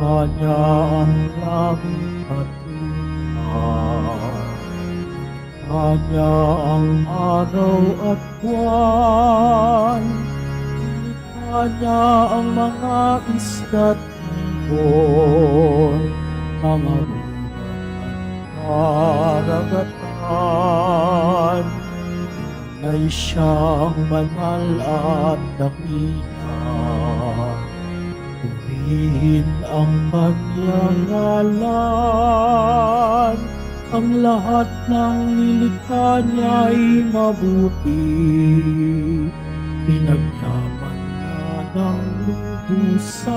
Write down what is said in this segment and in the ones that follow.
Kanya ang langit at lupa, Kanya ang araw at buwan, Kanya ang mga isda't ibon, mga gubat at karagatan. Ay siyang banal at dakila, purihin ang kanyang ngalan. Ang lahat ng nilikha niya'y mabuti, pinagyaman niya ng lubusan.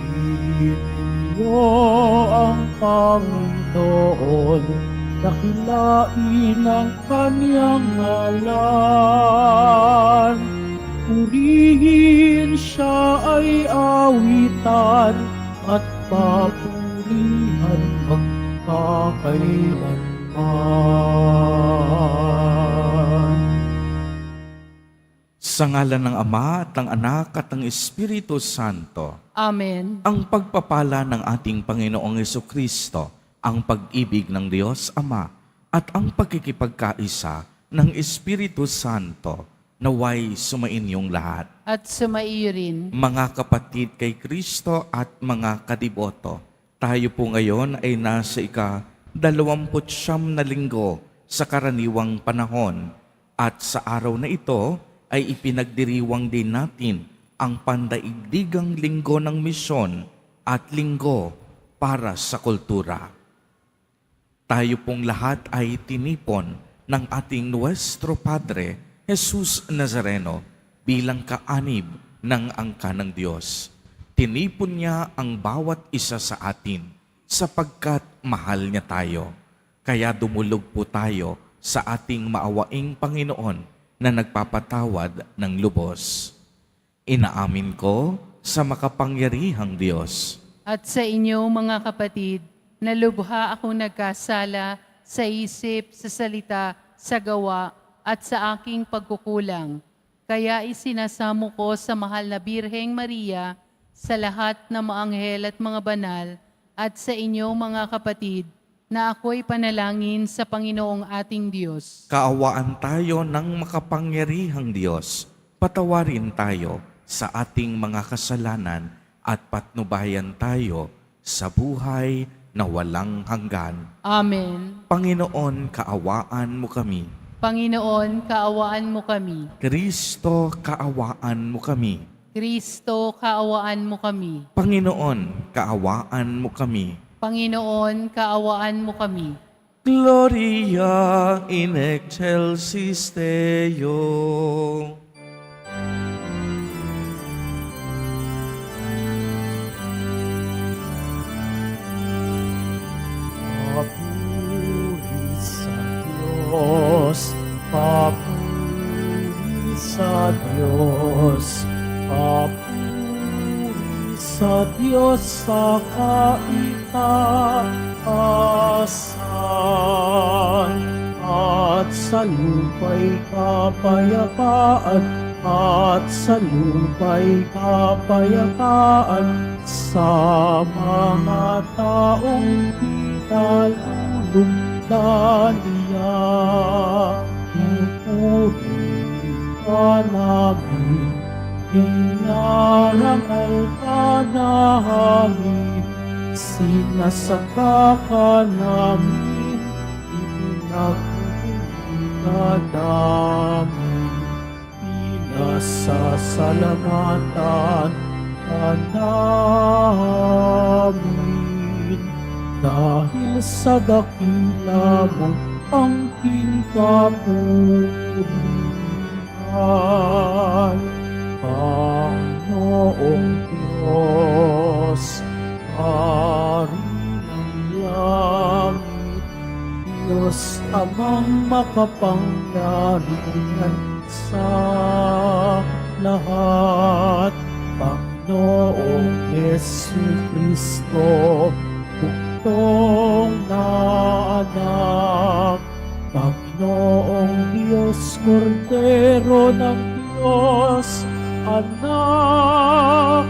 Purihin niyo ang Panginoon, dakilain ang kanyang ngalan. Purihin siya ay awitan at papurihan magpakailanman. Sa ngalan ng Ama at ng Anak at ng Espiritu Santo. Amen. Ang pagpapala ng ating Panginoong Jesucristo, ang pag-ibig ng Diyos Ama, at ang pagkikipagkaisa ng Espiritu Santo, naway sumainyong lahat. At sumaiyo rin. Mga kapatid kay Kristo at mga kadiboto, tayo po ngayon ay nasa ika-29 na linggo sa karaniwang panahon, at sa araw na ito ay ipinagdiriwang din natin ang pandaigdigang linggo ng misyon at linggo para sa kultura. Tayo pong lahat ay tinipon ng ating Nuestro Padre, Jesus Nazareno, bilang kaanib ng angka ng Diyos. Tinipon niya ang bawat isa sa atin sapagkat mahal niya tayo. Kaya dumulog po tayo sa ating maawaing Panginoon na nagpapatawad ng lubos. Inaamin ko sa makapangyarihang Diyos At sa inyo, mga kapatid, na lubha akong nagkasala sa isip, sa salita, sa gawa, at sa aking pagkukulang. Kaya isinasamo ko sa mahal na Birheng Maria, sa lahat ng mga anghel at mga banal, at sa inyo, mga kapatid, na ako'y panalangin sa Panginoong ating Diyos. Kaawaan tayo ng makapangyarihang Diyos. Patawarin tayo sa ating mga kasalanan at patnubayan tayo sa buhay na walang hanggan. Amen. Panginoon, kaawaan mo kami. Panginoon, kaawaan mo kami. Kristo, kaawaan mo kami. Kristo, kaawaan mo kami. Panginoon, kaawaan mo kami. Panginoon, kaawaan mo kami. Gloria in excelsis Deo. Papuri sa Diyos, papuri sa Diyos, papuri sa Diyos sa kaitaasan, at sa lupa'y kapayapaan, at sa lupa'y kapayapaan, sa mga taong pinalulungdan niya. Pupuri ka namin, inarangal ka namin, sinasamba ka namin, ipinagpupuri ka namin, pinasasalamatan ka namin. Dahil sa dakila mong angking kapurihan, Panginoong Diyos, Hari ng langit, Diyos Amang makapangyarihan sa lahat, Panginoong Jesucristo, buktong na anak, Panginoong Diyos, Kordero ng Diyos, anak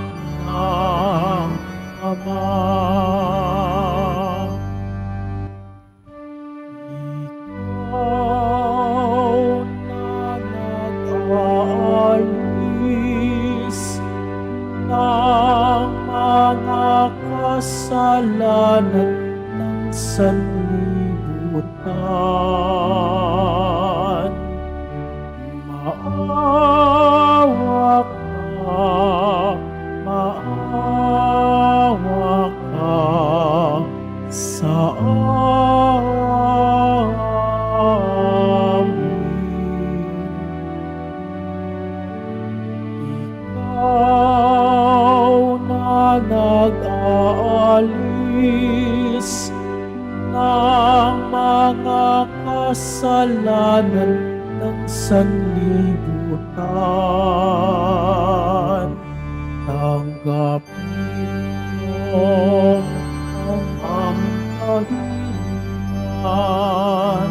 nag-aalis ng mga kasalanan ng sanlibutan. Maawa ka, maawa ka sa ikaw na nag-aalis ng mga kasalanan ng sanlibutan. Tanggapin mo ang aming kahilingan.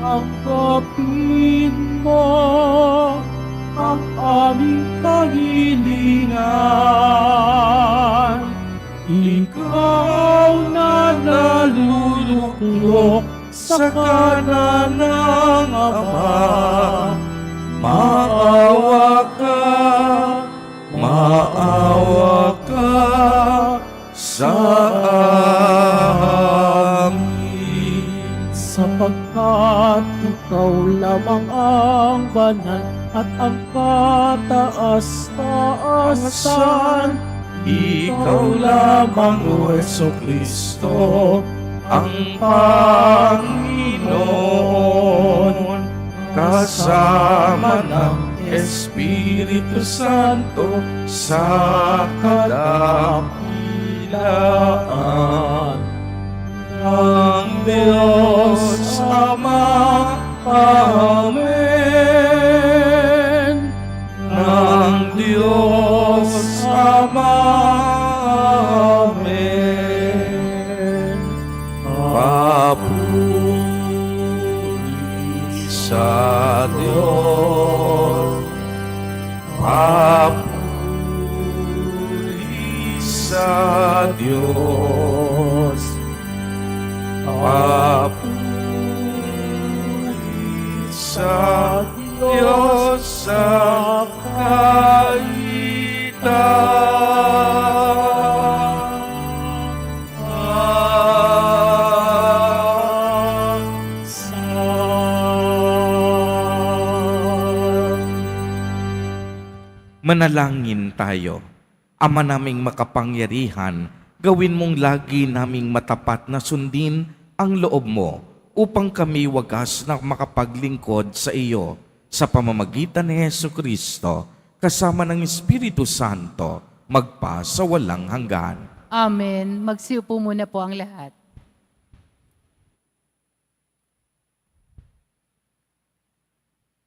Tanggapin mo ang aming kahilingan. Ikaw na naluluklok sa kanan ng Ama, maawa ka sa amin. Sapagkat ikaw lamang ang banal at ang kataas-taasan. Ikaw lamang, O Jesucristo, ang Panginoon, kasama ng Espiritu Santo sa kadakilaan ng Diyos Ama. Amen. Ng Diyos Ama. Amen. Papuri sa Diyos. Papuri sa Diyos. Papuri sa Diyos sa Manalangin tayo. Ama naming makapangyarihan, gawin mong lagi naming matapat na sundin ang loob mo upang kami wagas na makapaglingkod sa iyo sa pamamagitan ni Jesucristo kasama ng Espiritu Santo magpa sa walang hanggan. Amen. Magsiupo muna po ang lahat.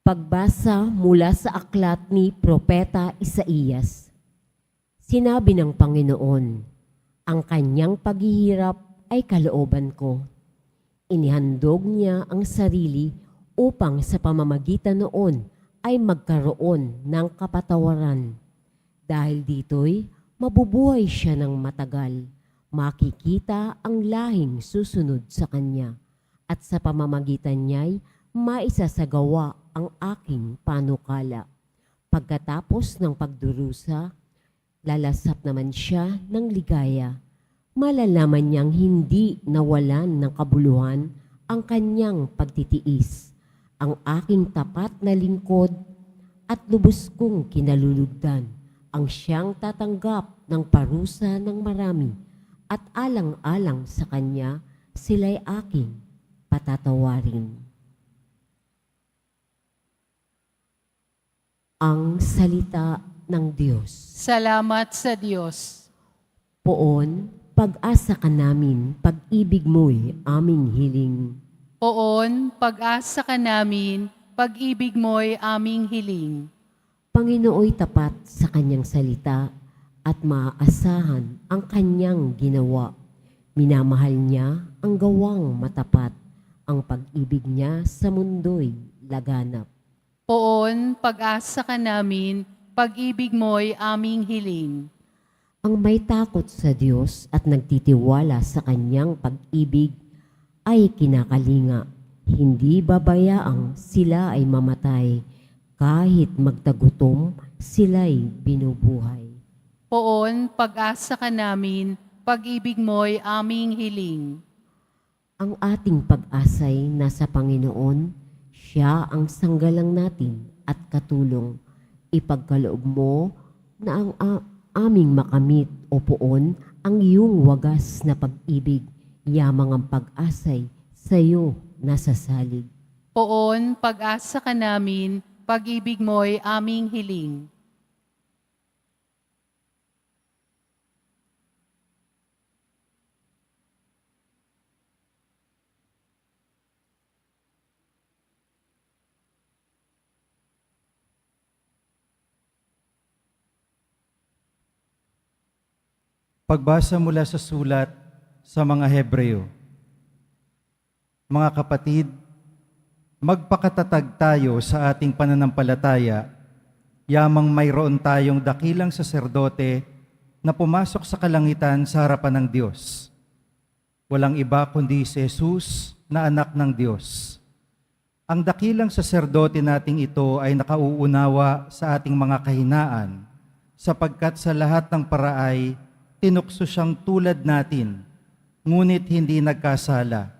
Pagbasa mula sa aklat ni Propeta Isaías. Sinabi ng Panginoon, ang kanyang paghihirap ay kalooban ko. Inihandog niya ang sarili upang sa pamamagitan noon ay magkaroon ng kapatawaran. Dahil dito'y mabubuhay siya ng matagal. Makikita ang lahing susunod sa kanya. At sa pamamagitan niya'y maisasagawa ang aking panukala. Pagkatapos ng pagdurusa, lalasap naman siya ng ligaya. Malalaman niyang hindi nawalan ng kabuluhan ang kanyang pagtitiis. Ang aking tapat na lingkod at lubos kong kinalulugdan ang siyang tatanggap ng parusa ng marami at alang-alang sa kanya sila'y aking patatawarin. Ang salita ng Diyos. Salamat sa Diyos. Poon, pag-asa ka namin, pag-ibig mo'y aming hiling. Poon, pag-asa ka namin, pag-ibig mo'y aming hiling. Panginooy tapat sa kanyang salita at maaasahan ang kanyang ginawa. Minamahal niya ang gawang matapat, ang pag-ibig niya sa mundo'y laganap. Poon, pag-asa ka namin, pag-ibig mo'y aming hiling. Ang may takot sa Diyos at nagtitiwala sa kanyang pag-ibig ay kinakalinga. Hindi babayaang sila ay mamatay, Kahit magtagutom, sila'y binubuhay. Poon, pag-asa ka namin, pag-ibig mo'y aming hiling. Ang ating pag-asa'y nasa Panginoon, siya ang sanggalang natin at katulong. Ipagkaloob mo na ang aming makamit o poon ang iyong wagas na pag-ibig, yamang ang pag-asa'y sa iyo nasasalig. Poon, pag-asa ka namin, pag-ibig mo'y aming hiling. Pagbasa mula sa sulat sa mga Hebreo. Mga kapatid, magpakatatag tayo sa ating pananampalataya, yamang mayroon tayong dakilang saserdote na pumasok sa kalangitan sa harapan ng Diyos. Walang iba kundi si Jesus na anak ng Diyos. Ang dakilang saserdote nating ito ay nakauunawa sa ating mga kahinaan, sapagkat sa lahat ng paraay, tinukso siyang tulad natin, ngunit hindi nagkasala.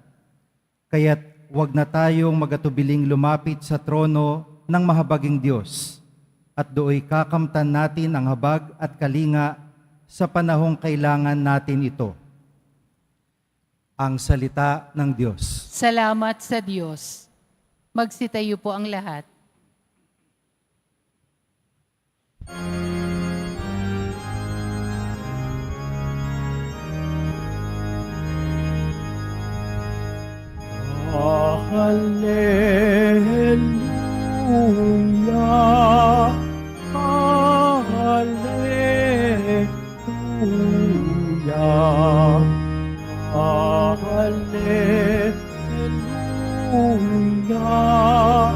Kaya't huwag na tayong magatubiling lumapit sa trono ng mahabaging Diyos at dooy kakamtan natin ang habag at kalinga sa panahong kailangan natin ito. Ang salita ng Diyos. Salamat sa Diyos. Magsitayo po ang lahat. Hallelujah, hallelujah, hallelujah,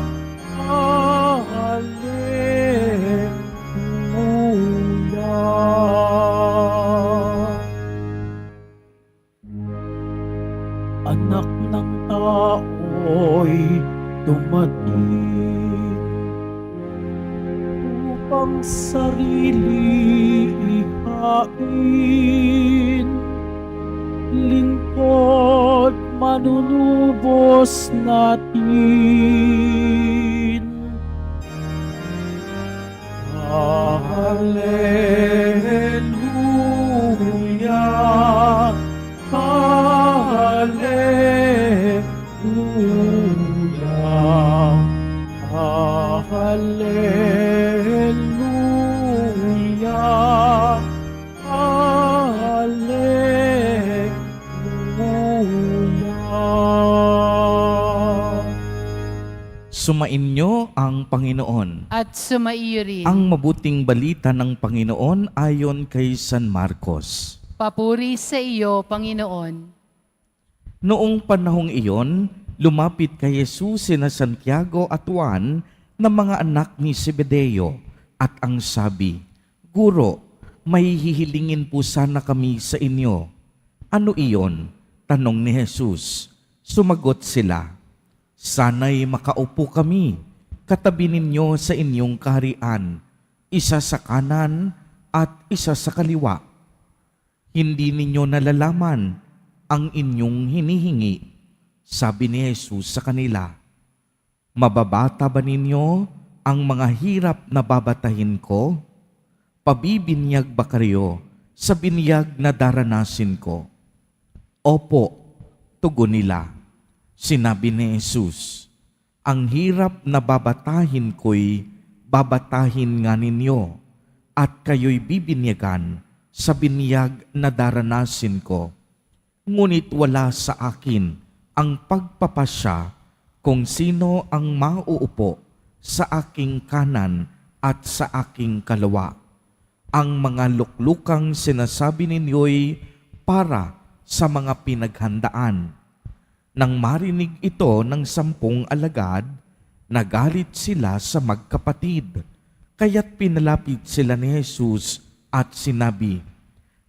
hallelujah. Anak ng tao'y dumating upang sarili ihain, lingkod manunubos natin. Hallelujah, hallelujah, hallelujah, hallelujah. Sumainyo ang Panginoon. At sumaiyo rin. Ang mabuting balita ng Panginoon ayon kay San Marcos. Papuri sa iyo, Panginoon. Noong panahong iyon, lumapit kay Jesus sina Santiago at Juan na mga anak ni Zebedeo at ang sabi, "Guro, may hihilingin po sana kami sa inyo." "Ano iyon?" tanong ni Jesus. Sumagot sila, "Sana'y makaupo kami, katabi ninyo sa inyong kaharian, isa sa kanan at isa sa kaliwa. Hindi ninyo nalalaman ang inyong hinihingi." Sabi ni Jesus sa kanila, "Mababata ba ninyo ang mga hirap na babatahin ko? Pabibinyag ba kayo sa binyag na daranasin ko?" "Opo," tugon nila. Sinabi ni Jesus, "Ang hirap na babatahin ko'y babatahin nga ninyo, at kayo'y bibinyagan sa binyag na daranasin ko. Ngunit wala sa akin ang pagpapasya kung sino ang mauupo sa aking kanan at sa aking kaliwa. Ang mga luklukang sinasabi ninyo'y para sa mga pinaghandaan." Nang marinig ito ng 10 alagad, nagalit sila sa magkapatid. Kaya't pinalapit sila ni Jesus at sinabi,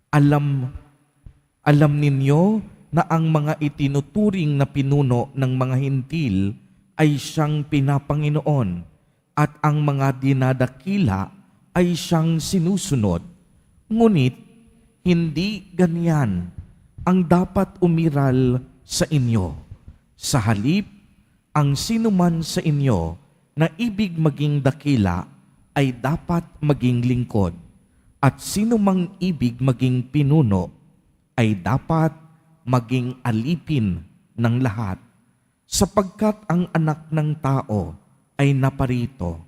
Alam ninyo na ang mga itinuturing na pinuno ng mga hintil ay siyang pinapanginoon, at ang mga dinadakila ay siyang sinusunod. Ngunit hindi ganyan ang dapat umiral sa inyo. Sa halip, ang sinuman sa inyo na ibig maging dakila ay dapat maging lingkod, at sinumang ibig maging pinuno ay dapat maging alipin ng lahat, sapagkat ang anak ng tao ay naparito,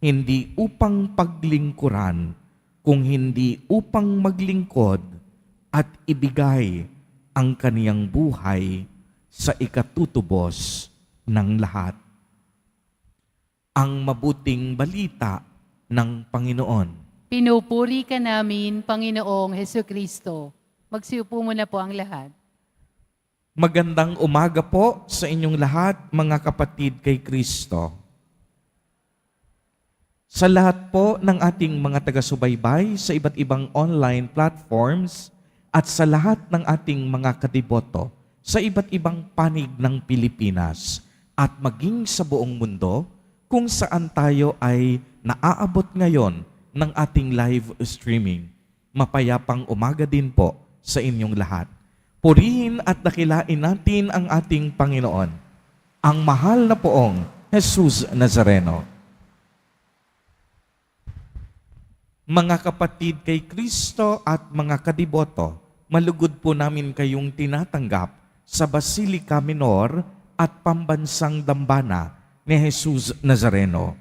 hindi upang paglingkuran, kung hindi upang maglingkod at ibigay ang kaniyang buhay sa ikatutubos ng lahat. Ang mabuting balita ng Panginoon. Pinupuri ka namin, Panginoong Hesukristo. Magsiupo muna po ang lahat. Magandang umaga po sa inyong lahat, mga kapatid kay Kristo. Sa lahat po ng ating mga taga-subaybay sa iba't ibang online platforms at sa lahat ng ating mga kadiboto sa iba't ibang panig ng Pilipinas at maging sa buong mundo kung saan tayo ay naaabot ngayon ng ating live streaming. Mapayapang umaga din po sa inyong lahat. Purihin at dakilain natin ang ating Panginoon, ang mahal na poong Jesus Nazareno. Mga kapatid kay Kristo at mga kadiboto, malugod po namin kayong tinatanggap sa Basilica Minor at Pambansang Dambana ni Jesus Nazareno.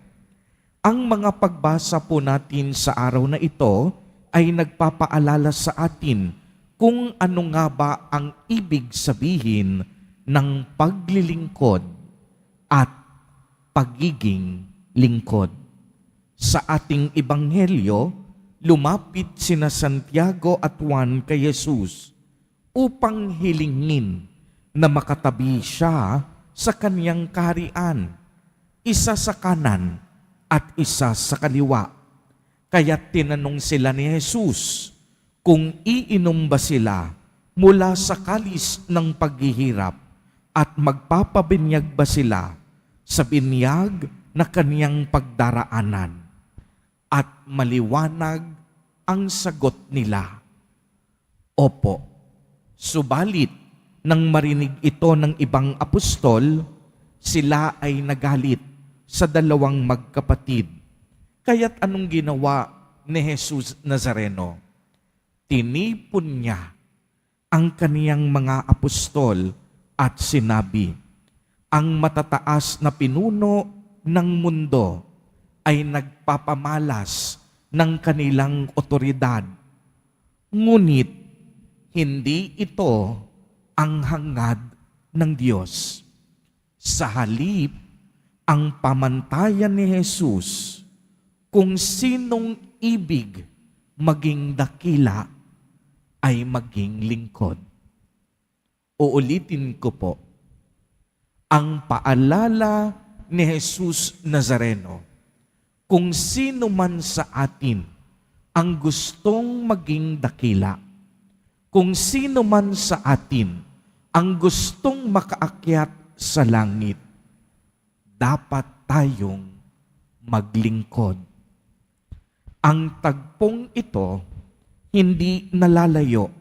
Ang mga pagbasa po natin sa araw na ito ay nagpapaalala sa atin kung ano nga ba ang ibig sabihin ng paglilingkod at pagiging lingkod. Sa ating ebanghelyo, lumapit sina Santiago at Juan kay Jesus upang hilingin na makatabi siya sa kaniyang kaharian, isa sa kanan at isa sa kaliwa. Kaya tinanong sila ni Jesus kung iinom ba sila mula sa kalis ng paghihirap at magpapabinyag ba sila sa binyag na kaniyang pagdaraanan. At maliwanag ang sagot nila, opo. Subalit, nang marinig ito ng ibang apostol, sila ay nagalit sa dalawang magkapatid. Kaya't anong ginawa ni Jesus Nazareno? Tinipon niya ang kaniyang mga apostol at sinabi, ang matataas na pinuno ng mundo ay nagpapamalas ng kanilang otoridad. Ngunit hindi ito ang hangad ng Diyos. Sa halip, ang pamantayan ni Jesus, kung sinong ibig maging dakila ay maging lingkod. Uulitin ko po, ang paalala ni Jesus Nazareno, kung sino man sa atin ang gustong maging dakila, kung sino man sa atin ang gustong makaakyat sa langit, dapat tayong maglingkod. Ang tagpong ito hindi nalalayo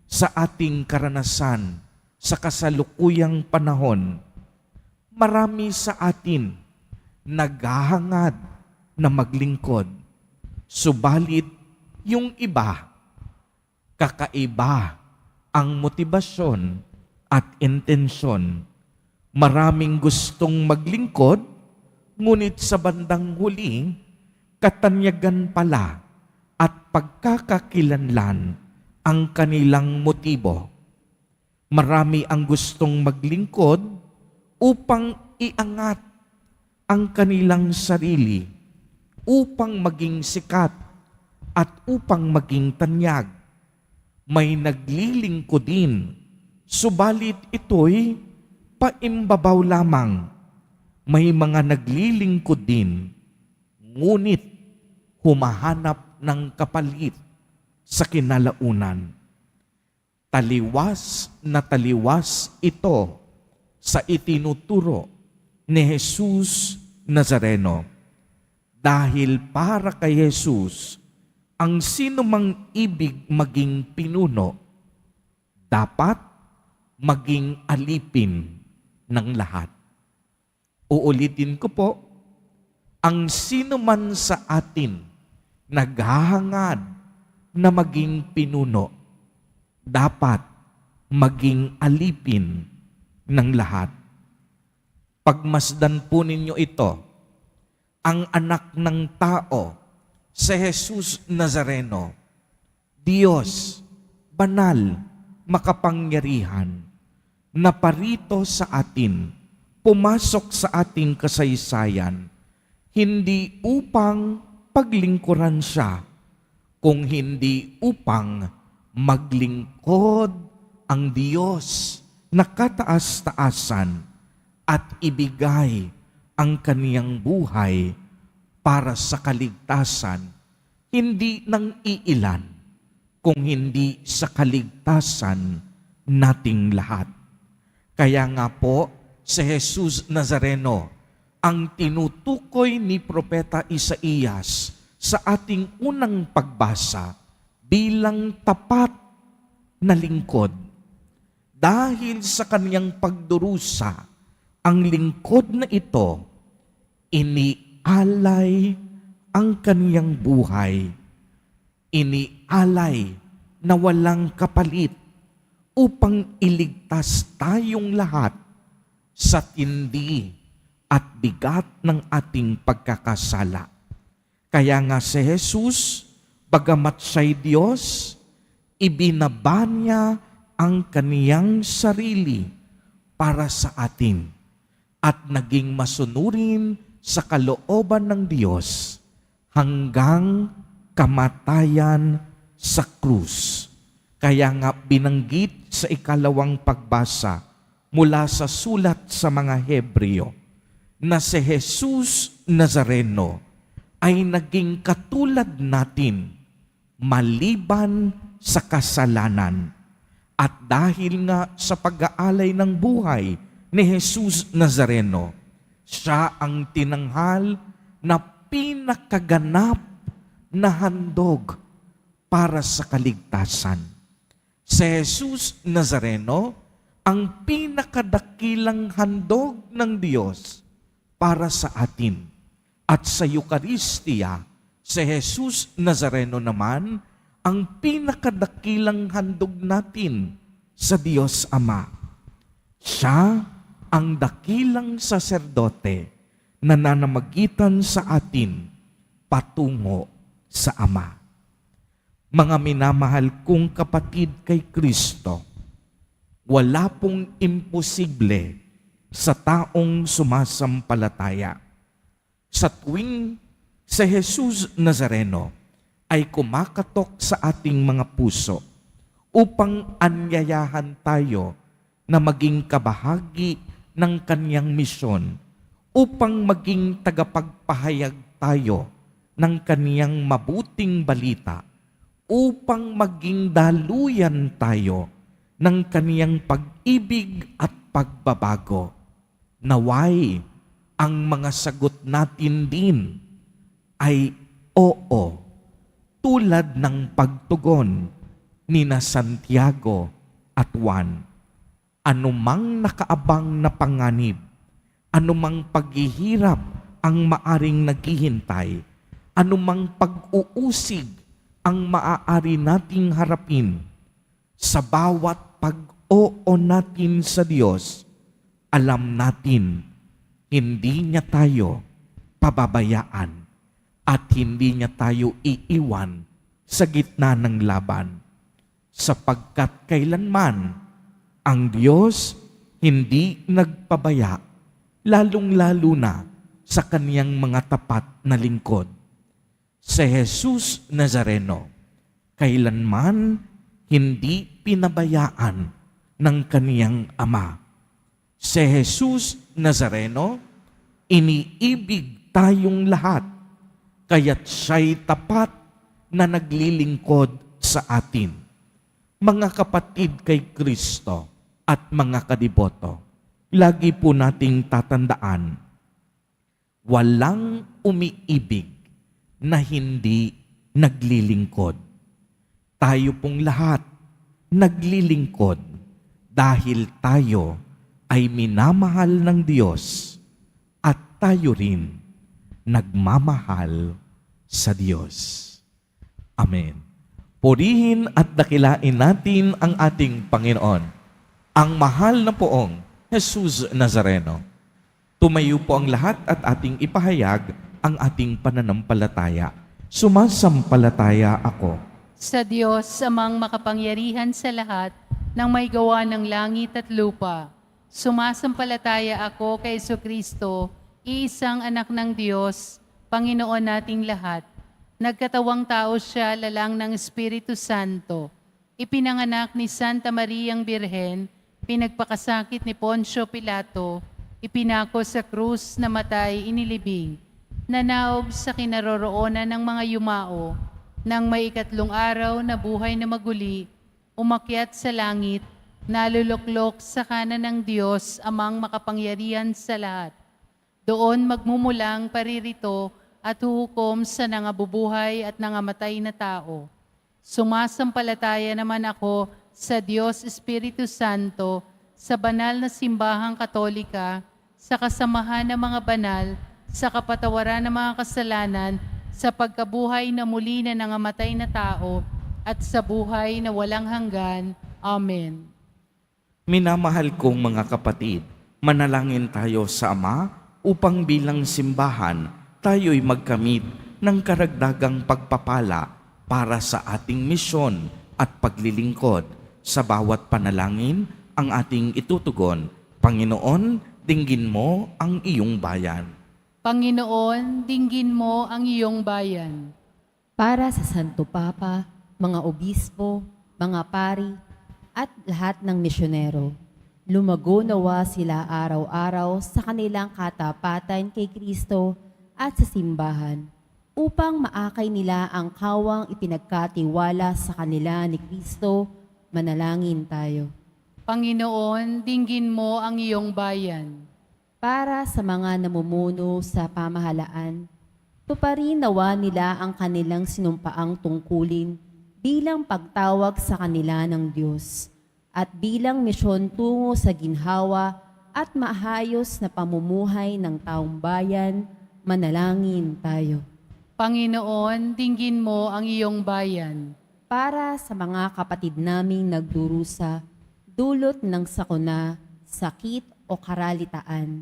sa ating karanasan sa kasalukuyang panahon. Marami sa atin naghahangad na maglingkod. Subalit, yung iba, kakaiba ang motibasyon at intensyon. Maraming gustong maglingkod, ngunit sa bandang huli, katanyagan pala at pagkakakilanlan ang kanilang motibo. Marami ang gustong maglingkod upang iangat ang kanilang sarili, upang maging sikat at upang maging tanyag. May naglilingkod din, subalit ito'y paimbabaw lamang. May mga naglilingkod din, ngunit humahanap ng kapalit sa kinalaunan. Taliwas na taliwas ito sa itinuturo ni Jesus Nazareno. Dahil para kay Jesus, ang sino mang ibig maging pinuno, dapat maging alipin ng lahat. Uulitin ko po, ang sino man sa atin naghahangad na maging pinuno, dapat maging alipin ng lahat. Pagmasdan po ninyo ito, ang anak ng tao, si Jesus Nazareno, Diyos, banal, makapangyarihan, na parito sa atin, pumasok sa ating kasaysayan, hindi upang paglingkuran siya, kung hindi upang maglingkod ang Diyos na kataas-taasan at ibigay ang kaniyang buhay para sa kaligtasan, hindi ng iilan, kung hindi sa kaligtasan nating lahat. Kaya nga po, si Jesus Nazareno, ang tinutukoy ni Propeta Isaías sa ating unang pagbasa bilang tapat na lingkod. Dahil sa kaniyang pagdurusa, ang lingkod na ito, inialay ang kaniyang buhay. Inialay na walang kapalit upang iligtas tayong lahat sa tindi at bigat ng ating pagkakasala. Kaya nga si Jesus, bagamat siya'y Diyos, ibinaba niya ang kaniyang sarili para sa atin at naging masunurin sa kalooban ng Diyos hanggang kamatayan sa krus. Kaya nga binanggit sa ikalawang pagbasa mula sa sulat sa mga Hebreo na si Jesus Nazareno ay naging katulad natin maliban sa kasalanan. At dahil nga sa pag-aalay ng buhay ni Jesus Nazareno, siya ang tinanghal na pinakaganap na handog para sa kaligtasan. Si Jesus Nazareno, ang pinakadakilang handog ng Diyos para sa atin. At sa Eucharistia, si Jesus Nazareno naman, ang pinakadakilang handog natin sa Diyos Ama. Siya ang dakilang saserdote na nanamagitan sa atin patungo sa Ama. Mga minamahal kong kapatid kay Kristo, wala pong imposible sa taong sumasampalataya. Sa tuwing si Jesus Nazareno ay kumakatok sa ating mga puso upang anyayahan tayo na maging kabahagi ng kanyang misyon, upang maging tagapagpahayag tayo ng kaniyang mabuting balita, upang maging daluyan tayo ng kaniyang pag-ibig at pagbabago. Naway, ang mga sagot natin din ay oo, tulad ng pagtugon ni na Santiago at Juan. Anumang nakaabang na panganib, anumang paghihirap ang maaring naghihintay, anumang pag-uusig ang maaari nating harapin, sa bawat pag-oo natin sa Diyos, alam natin, hindi niya tayo pababayaan at hindi niya tayo iiwan sa gitna ng laban. Sapagkat kailanman ang Diyos hindi nagpabaya, lalong-lalo na sa kaniyang mga tapat na lingkod. Si Jesus Nazareno, kailanman hindi pinabayaan ng kaniyang Ama. Si Jesus Nazareno, iniibig tayong lahat, kaya't siya'y tapat na naglilingkod sa atin. Mga kapatid kay Kristo at mga kadiboto, lagi po nating tatandaan, walang umiibig na hindi naglilingkod. Tayo pong lahat naglilingkod dahil tayo ay minamahal ng Diyos at tayo rin nagmamahal sa Diyos. Amen. Purihin at dakilain natin ang ating Panginoon, ang mahal na poong Jesus Nazareno. Tumayo po ang lahat at ating ipahayag ang ating pananampalataya. Sumasampalataya ako Sa Diyos, amang makapangyarihan sa lahat, ng may gawa ng langit at lupa. Sumasampalataya ako kay Jesucristo, iisang anak ng Diyos, Panginoon nating lahat. Nagkatawang tao siya, lalang ng Espiritu Santo. Ipinanganak ni Santa Mariang Birhen, pinagpakasakit ni Poncio Pilato, ipinako sa krus, namatay, inilibing, nanaog sa kinaroroonan ng mga yumao, nang may ikatlong araw na buhay na maguli, umakyat sa langit, naluluklok sa kanan ng Diyos, amang makapangyarihan sa lahat. Doon magmumulang paririto at huhukom sa nangabubuhay at nangamatay na tao. Sumasampalataya naman ako sa Diyos Espiritu Santo, sa banal na simbahang katolika, sa kasamahan ng mga banal, sa kapatawaran ng mga kasalanan, sa pagkabuhay na muli na nangamatay na tao, at sa buhay na walang hanggan. Amen. Minamahal kong mga kapatid, manalangin tayo sa Ama upang bilang simbahan tayo'y magkamit ng karagdagang pagpapala para sa ating misyon at paglilingkod. Sa bawat panalangin ang ating itutugon, Panginoon, dinggin mo ang iyong bayan. Panginoon, dinggin mo ang iyong bayan. Para sa Santo Papa, mga obispo, mga pari, at lahat ng misyonero, lumago nawa sila araw-araw sa kanilang katapatan kay Kristo at sa simbahan, upang maakay nila ang kawang ipinagkatiwala sa kanila ni Kristo. Manalangin tayo. Panginoon, dinggin mo ang iyong bayan. Para sa mga namumuno sa pamahalaan, tuparin nawa nila ang kanilang sinumpaang tungkulin bilang pagtawag sa kanila ng Diyos at bilang misyon tungo sa ginhawa at maayos na pamumuhay ng taong bayan. Manalangin tayo. Panginoon, dinggin mo ang iyong bayan. Para sa mga kapatid naming nagdurusa, dulot ng sakuna, sakit o karalitaan,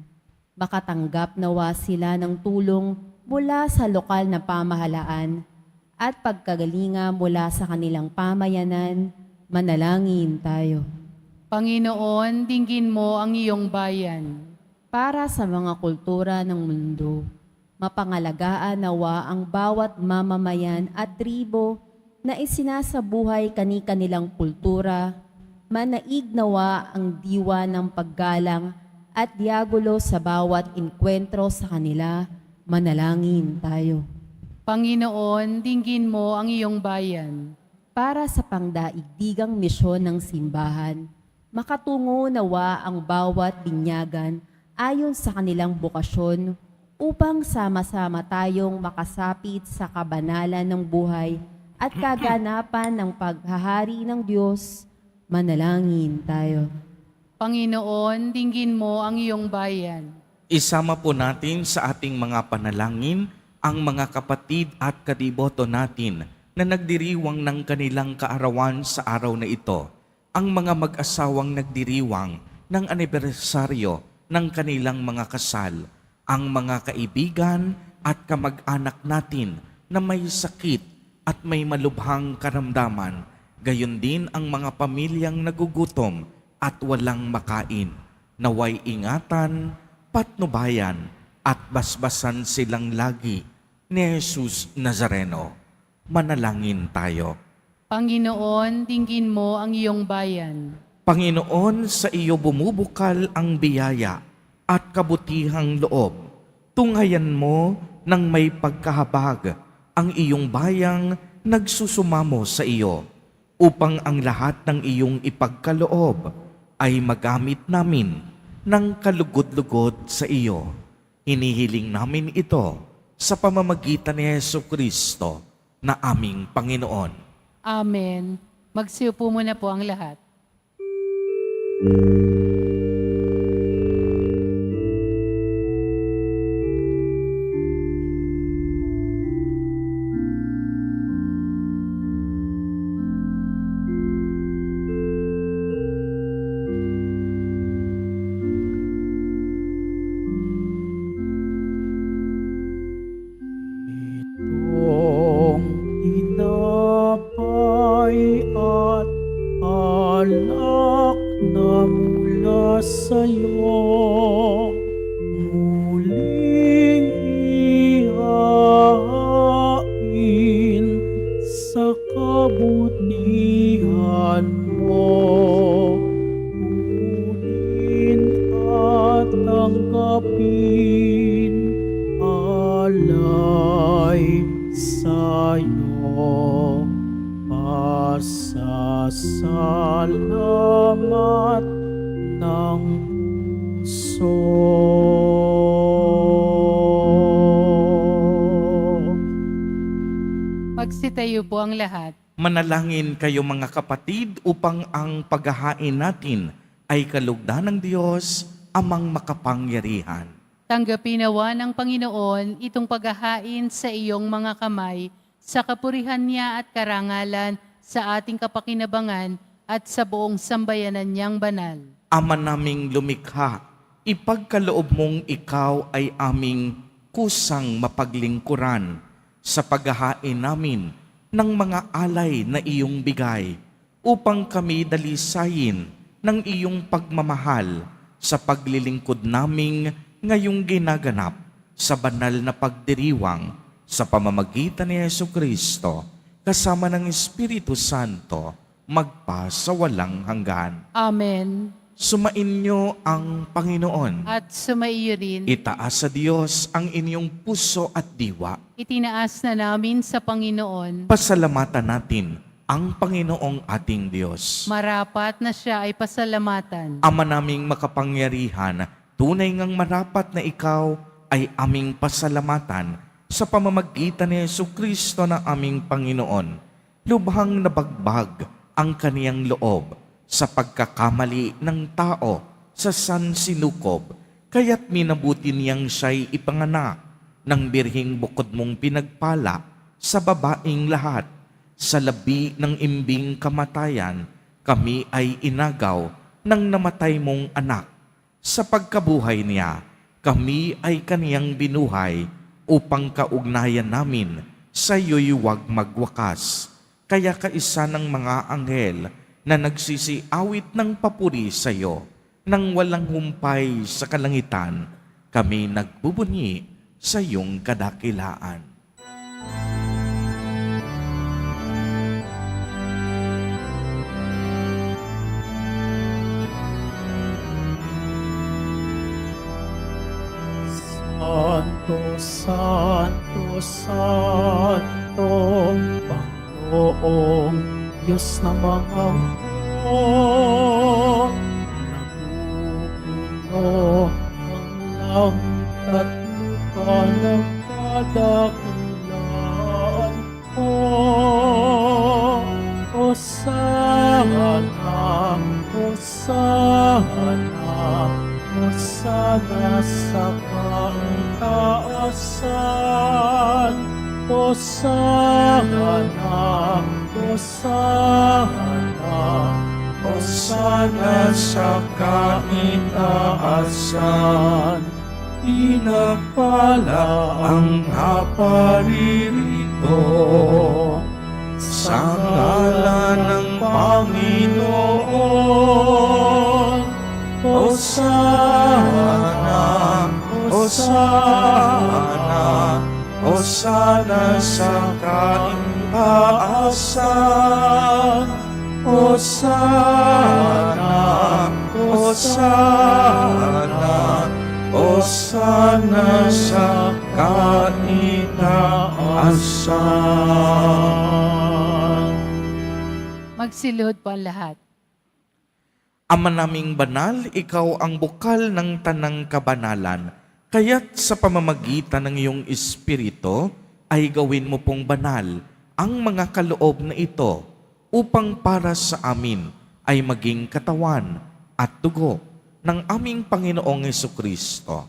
makatanggap nawa sila ng tulong mula sa lokal na pamahalaan at pagkagalinga mula sa kanilang pamayanan. Manalangin tayo. Panginoon, dinggin mo ang iyong bayan. Para sa mga kultura ng mundo, mapangalagaan nawa ang bawat mamamayan at tribo na isinasabuhay kani-kanilang kultura, manaig nawa ang diwa ng paggalang at diagulo sa bawat inkwentro sa kanila. Manalangin tayo. Panginoon, dinggin mo ang iyong bayan. Para sa pangdaigdigang misyon ng simbahan, makatungo nawa ang bawat binyagan ayon sa kanilang bukasyon upang sama-sama tayong makasapit sa kabanalan ng buhay at kaganapan ng paghahari ng Diyos. Manalangin tayo. Panginoon, dinggin mo ang iyong bayan. Isama po natin sa ating mga panalangin ang mga kapatid at kadiboto natin na nagdiriwang ng kanilang kaarawan sa araw na ito. Ang mga mag-asawang nagdiriwang ng anibersaryo ng kanilang mga kasal. Ang mga kaibigan at kamag-anak natin na may sakit at may malubhang karamdaman. Gayon din ang mga pamilyang nagugutom at walang makain. Naway ingatan, patnubayan at basbasan silang lagi ni Jesus Nazareno. Manalangin tayo. Panginoon, dinggin mo ang iyong bayan. Panginoon, sa iyo bumubukal ang biyaya at kabutihang loob. Tunghayan mo ng may pagkahabag ang iyong bayang nagsusumamo sa iyo, upang ang lahat ng iyong ipagkaloob ay magamit namin ng kalugod-lugod sa iyo. Hinihiling namin ito sa pamamagitan ni Hesu Kristo na aming Panginoon. Amen. Magsiupo muna po ang lahat. Itong tinapay at alak na mula sa'yo, muling ihain sa kabutihan mo. Kunin at tanggapin alay sa'yo, pasasalamat ng puso. Magsitayo po ang lahat. Manalangin kayo mga kapatid upang ang paghahain natin ay kalugdan ng Diyos, amang makapangyarihan. Tanggapin nawa ng Panginoon itong paghahain sa iyong mga kamay, sa kapurihan niya at karangalan, sa ating kapakinabangan at sa buong sambayanan niyang banal. Ama naming lumikha, ipagkaloob mong ikaw ay aming kusang mapaglingkuran sa paghahain namin ng mga alay na iyong bigay, upang kami dalisayin ng iyong pagmamahal sa paglilingkod naming ngayong ginaganap sa banal na pagdiriwang sa pamamagitan ni Hesu Kristo, kasama ng Espiritu Santo, magpa sa walang hanggan. Amen. Sumainyo ang Panginoon. At sumaiyo rin, Itaas sa Diyos ang inyong puso at diwa. itinaas na namin sa Panginoon. Pasalamatan natin ang Panginoong ating Diyos. Marapat na siya ay pasalamatan. Ama naming makapangyarihan, tunay ngang marapat na ikaw ay aming pasalamatan sa pamamagitan ni Hesu Kristo na aming Panginoon. Lubhang nabagbag ang kaniyang loob sa pagkakamali ng tao sa sansinukob, kaya't minabuti niyang siya'y ipanganak ng birhing bukod mong pinagpala sa babaing lahat. Sa labi ng imbing kamatayan, kami ay inagaw ng namatay mong anak. Sa pagkabuhay niya, kami ay kaniyang binuhay upang kaugnayan namin sa iyo'y huwag magwakas. Kaya kaisa ng mga anghel na nagsisiawit ng papuri sa iyo, nang walang humpay sa kalangitan, kami nagbubunyi sa iyong kadakilaan. Santo, Santo, Santo, Panginoong Diyos na mga hukbo, napupuno ang langit at lupa ng kadakilaan mo. Hosana, Hosana, Hosana sa kaitaasan. Hosana, Hosana, Hosana sa kaitaasan. Pinagpala ang naparirito sa ngalan ng Panginoon. Hosana, Hosana, Hosana sa kaitaasan. Hosana, Hosana, Hosana sa kaitaasan. Magsiluhod po ang lahat. Ama naming banal, ikaw ang bukal ng tanang kabanalan. Kaya't sa pamamagitan ng iyong Espiritu ay gawin mo pong banal ang mga kaloob na ito upang para sa amin ay maging katawan at dugo ng aming Panginoong Hesukristo.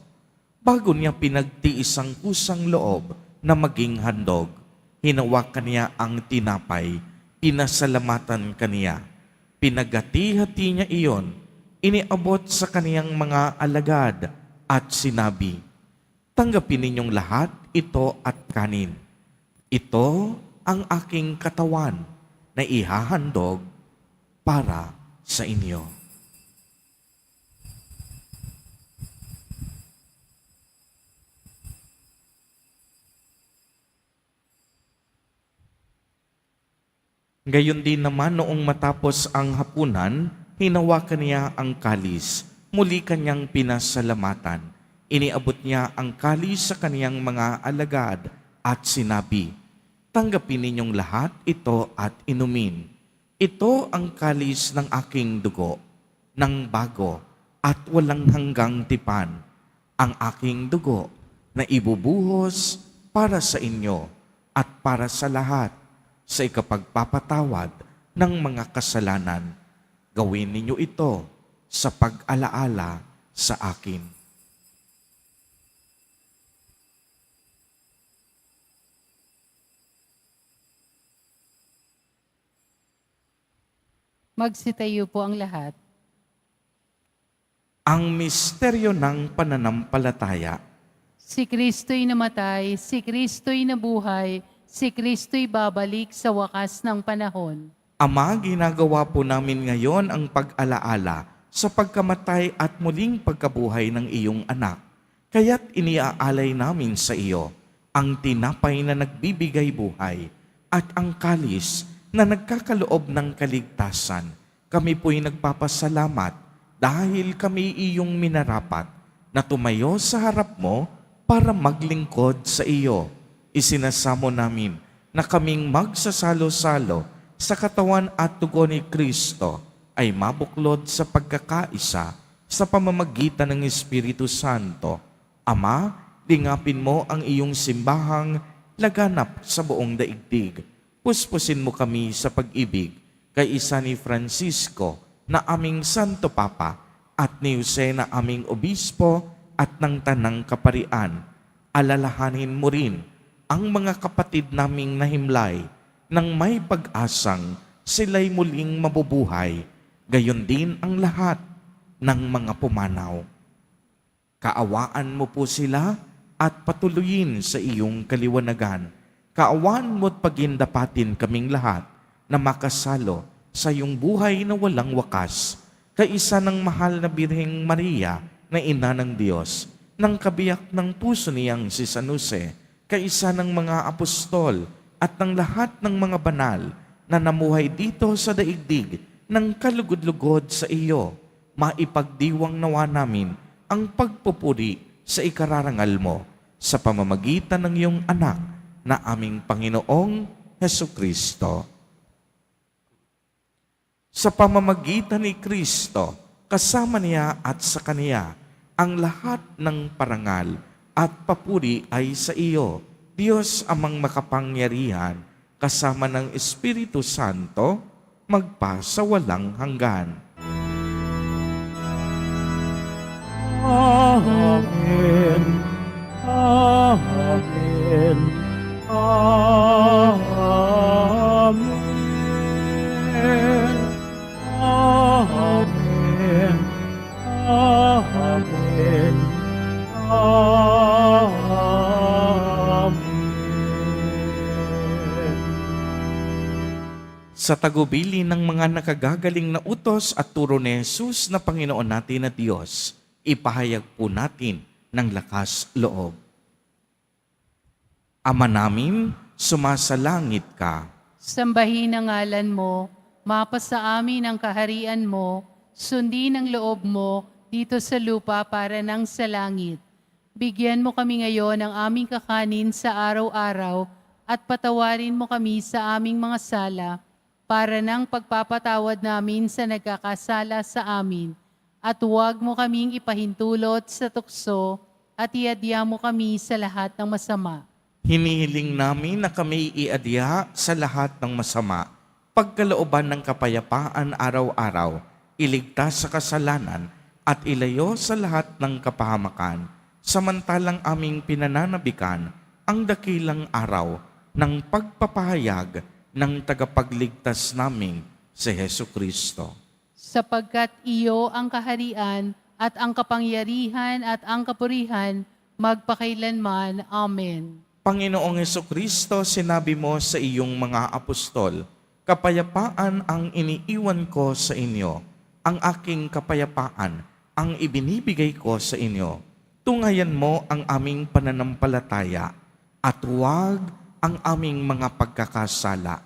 Bago niya pinagtiis ang kusang loob na maging handog, hinawakan niya ang tinapay, pinasalamatan kaniya. Pinagati-hati niya iyon, iniabot sa kaniyang mga alagad at sinabi, "Tanggapin ninyong lahat ito at kanin. Ito ang aking katawan na ihahandog para sa inyo." Gayon din naman noong matapos ang hapunan, hinawakan niya ang kalis. Muli kanyang pinasalamatan. Iniabot niya ang kalis sa kaniyang mga alagad at sinabi, "Tanggapin ninyong lahat ito at inumin. Ito ang kalis ng aking dugo, ng bago at walang hanggang tipan. Ang aking dugo na ibubuhos para sa inyo at para sa lahat sa ikapagpapatawad ng mga kasalanan. Gawin ninyo ito sa pag-alaala sa akin." Magsitayo po ang lahat. Ang misteryo ng pananampalataya. Si Kristo'y namatay, si Kristo'y nabuhay, si Kristo'y babalik sa wakas ng panahon. Ama, ginagawa po namin ngayon ang pag-alaala sa pagkamatay at muling pagkabuhay ng iyong anak. Kaya't iniaalay namin sa iyo ang tinapay na nagbibigay buhay at ang kalis na nagkakaloob ng kaligtasan. Kami po'y nagpapasalamat dahil kami iyong minarapat na tumayo sa harap mo para maglingkod sa iyo. Isinasamo namin na kaming magsasalo-salo sa katawan at dugo ni Kristo ay mabuklod sa pagkakaisa sa pamamagitan ng Espiritu Santo. Ama, lingapin mo ang iyong simbahang laganap sa buong daigdig. Puspusin mo kami sa pag-ibig kay isa ni Francisco na aming Santo Papa at ni Jose na aming Obispo at ng Tanang Kaparian. Alalahanin mo rin ang mga kapatid naming nahimlay nang may pag-asang sila'y muling mabubuhay, gayon din ang lahat ng mga pumanaw. Kaawaan mo po sila at patuloyin sa iyong kaliwanagan. Kaawaan mo't pagindapatin kaming lahat na makasalo sa iyong buhay na walang wakas, kaisa ng mahal na Birheng Maria na Ina ng Diyos, ng kabiyak ng puso niyang si San Jose, kaisa ng mga apostol at ng lahat ng mga banal na namuhay dito sa daigdig ng kalugod-lugod sa iyo, maipagdiwang nawa namin ang pagpupuri sa ikararangal mo sa pamamagitan ng iyong anak na aming Panginoong Hesukristo. Sa pamamagitan ni Kristo, kasama niya at sa Kaniya, ang lahat ng parangal at papuri ay sa iyo, Diyos amang makapangyarihan, kasama ng Espiritu Santo, magpa sa walang hanggan. Amen. Amen. Amen. Amen. Amen. Amen. Sa tagubili ng mga nakagagaling na utos at turo ni Jesus na Panginoon natin na Diyos, ipahayag po natin ng lakas loob. Ama namin, sumasalangit ka. Sambahin ang ngalan mo, mapasa amin ang kaharian mo, sundin ang loob mo dito sa lupa para nang sa langit. Bigyan mo kami ngayon ng aming kakanin sa araw-araw at patawarin mo kami sa aming mga sala para nang pagpapatawad namin sa nagkakasala sa amin. At huwag mo kaming ipahintulot sa tukso at iadya mo kami sa lahat ng masama. Hinihiling namin na kami iadya sa lahat ng masama, pagkalooban ng kapayapaan araw-araw, iligtas sa kasalanan, at ilayo sa lahat ng kapahamakan, samantalang aming pinananabikan ang dakilang araw ng pagpapahayag ng tagapagligtas naming si Hesu Kristo. Sapagkat iyo ang kaharian at ang kapangyarihan at ang kapurihan magpakailanman. Amen. Panginoong Hesu Kristo, sinabi mo sa iyong mga apostol, kapayapaan ang iniiwan ko sa inyo, ang aking kapayapaan ang ibinibigay ko sa inyo. Tungayan mo ang aming pananampalataya at huwag ang aming mga pagkakasala.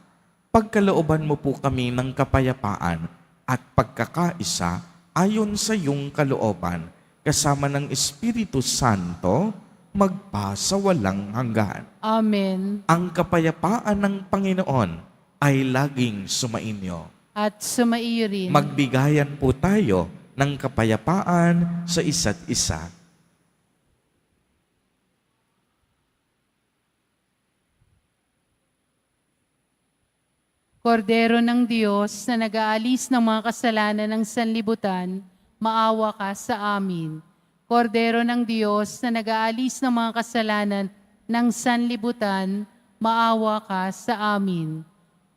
Pagkalooban mo po kami ng kapayapaan at pagkakaisa ayon sa iyong kalooban, kasama ng Espiritu Santo, magpasawalang hanggan. Amen. Ang kapayapaan ng Panginoon ay laging sumainyo. At sumaiyo rin. Magbigayan po tayo ng kapayapaan sa isa't isa. Kordero ng Diyos na nag-aalis ng mga kasalanan ng sanlibutan, maawa ka sa amin. Kordero ng Diyos na nag-aalis ng mga kasalanan ng sanlibutan, maawa ka sa amin.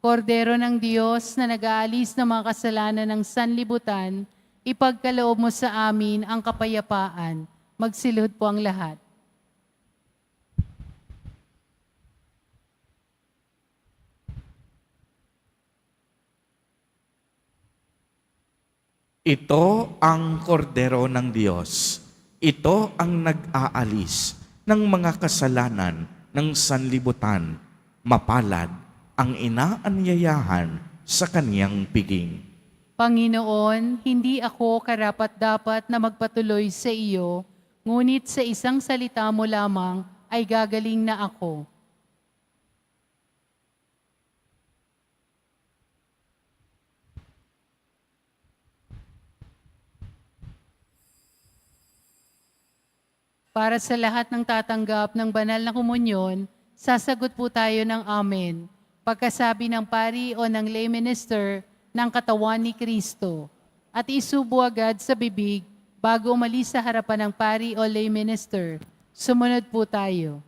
Kordero ng Diyos na nag-aalis ng mga kasalanan ng sanlibutan, ipagkaloob mo sa amin ang kapayapaan. Magsilhod po ang lahat. Ito ang kordero ng Diyos. Ito ang nag-aalis ng mga kasalanan ng sanlibutan. Mapalad ang inaanyayahan sa kaniyang piging. Panginoon, hindi ako karapat-dapat na magpatuloy sa iyo, ngunit sa isang salita mo lamang ay gagaling na ako. Para sa lahat ng tatanggap ng banal na komunyon, sasagot po tayo ng Amen. Pagkasabi ng pari o ng lay minister ng katawan ni Kristo, at isubo agad sa bibig bago umalis sa harapan ng pari o lay minister. Sumunod po tayo.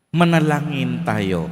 Manalangin tayo.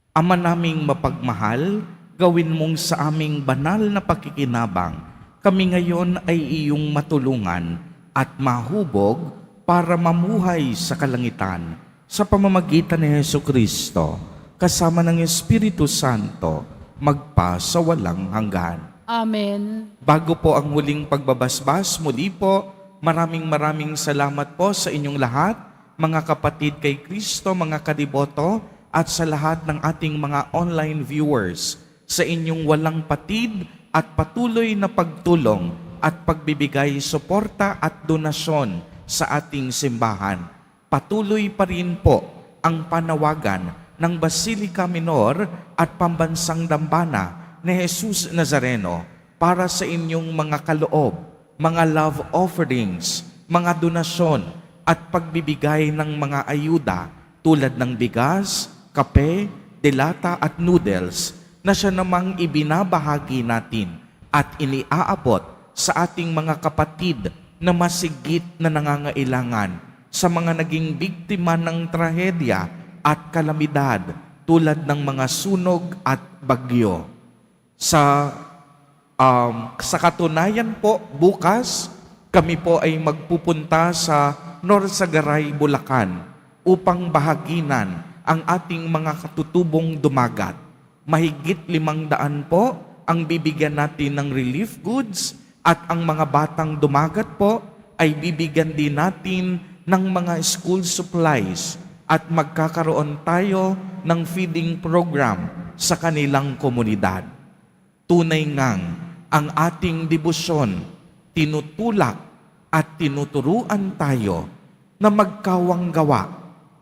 Ama naming mapagmahal, gawin mong sa aming banal na pakikinabang, kami ngayon ay iyong matulungan at mahubog para mamuhay sa kalangitan sa pamamagitan ni Hesu Kristo, kasama ng Espiritu Santo, magpasawalang hanggan. Amen. Bago po ang huling pagbabasbas, muli po, maraming salamat po sa inyong lahat, mga kapatid kay Kristo, mga kadiboto, at sa lahat ng ating mga online viewers, sa inyong walang patid at patuloy na pagtulong at pagbibigay suporta at donasyon sa ating simbahan. Patuloy pa rin po ang panawagan ng Basilica Minor at Pambansang Dambana ni Jesus Nazareno para sa inyong mga kaloob, mga love offerings, mga donasyon at pagbibigay ng mga ayuda tulad ng bigas, kape, delata at noodles na siya namang ibinabahagi natin at iniaabot sa ating mga kapatid na masigit na nangangailangan sa mga naging biktima ng trahedya at kalamidad tulad ng mga sunog at bagyo. Sa katunayan po, bukas kami po ay magpupunta sa Norsagaray, Bulacan upang bahaginan ang ating mga katutubong dumagat. Mahigit 500 po ang bibigyan natin ng relief goods at ang mga batang dumagat po ay bibigyan din natin ng mga school supplies at magkakaroon tayo ng feeding program sa kanilang komunidad. Tunay ngang ang ating debosyon tinutulak at tinuturuan tayo na magkawang gawa,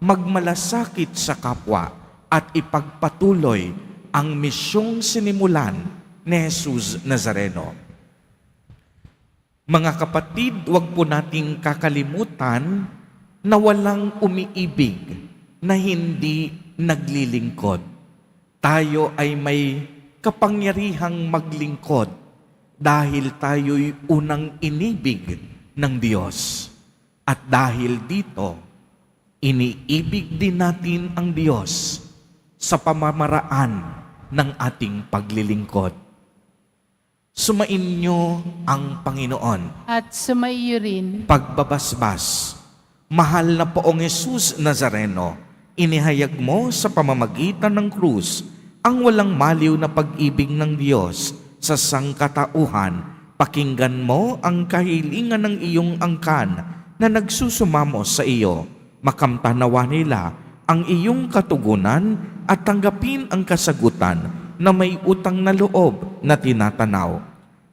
magmalasakit sa kapwa at ipagpatuloy ang misyong sinimulan ni Jesus Nazareno. Mga kapatid, huwag po nating kakalimutan na walang umiibig na hindi naglilingkod. Tayo ay may kapangyarihang maglingkod dahil tayo'y unang inibig ng Diyos. At dahil dito, iniibig din natin ang Diyos sa pamamaraan ng ating paglilingkod. Sumainyo ang Panginoon. At sumaiyo rin. Pagbabasbas, mahal na Poong Jesus Nazareno, inihayag mo sa pamamagitan ng krus ang walang maliw na pag-ibig ng Diyos sa sangkatauhan. Pakinggan mo ang kahilingan ng iyong angkan na nagsusumamo sa iyo. Makamtanawa nila ang iyong katugunan at tanggapin ang kasagutan na may utang na loob na tinatanaw.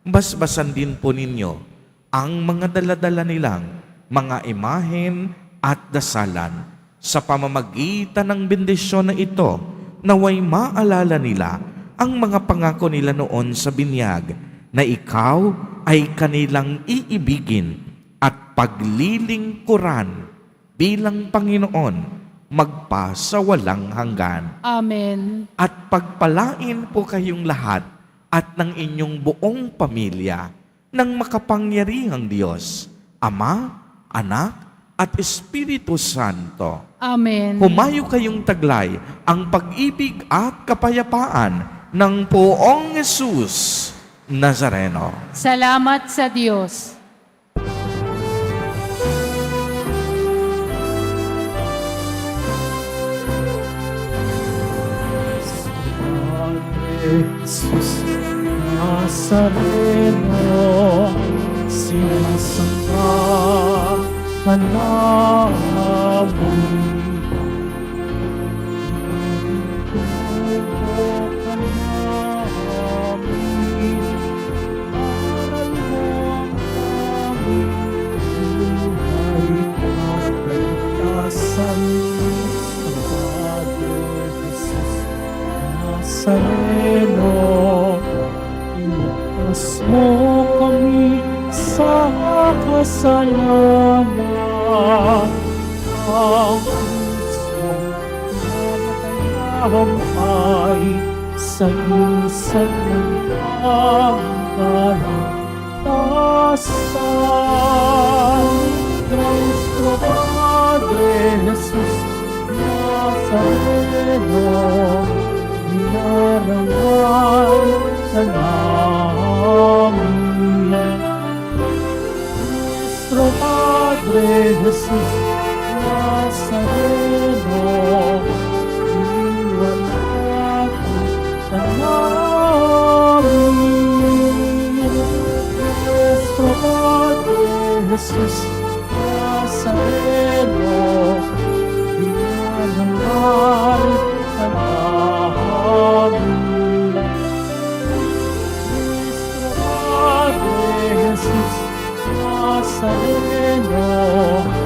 Basbasan din po ninyo ang mga daladala nilang mga imahen at dasalan. Sa pamamagitan ng bendisyon na ito, naway maalala nila ang mga pangako nila noon sa binyag na ikaw ay kanilang iibigin at paglilingkuran bilang Panginoon magpa sa walang hanggan. Amen. At pagpalain po kayong lahat at ng inyong buong pamilya ng makapangyarihang Diyos, Ama, Anak, at Espiritu Santo. Amen. Humayo kayong taglay ang pag-ibig at kapayapaan ng Poong Jesus Nazareno. Salamat sa Diyos. Jesus Nazareno, sinasamba ka namin. Inuubo ka namin, aral mo ang aming buhay at kaligtasan. Padre Jesus Nazareno, iligtas mo kami sa kasalanan. Ang pusong namatayamay sa lusan ng pangkalatasan. Nuestro Padre Jesus Nazareno, inarangal ka namin. Nuestro Padre Jesus Nazareno, iniwalatan ka namin. Nuestro Padre Jesus Nazareno, inarangal ka namin. Nuestro Padre Jesus Nazareno,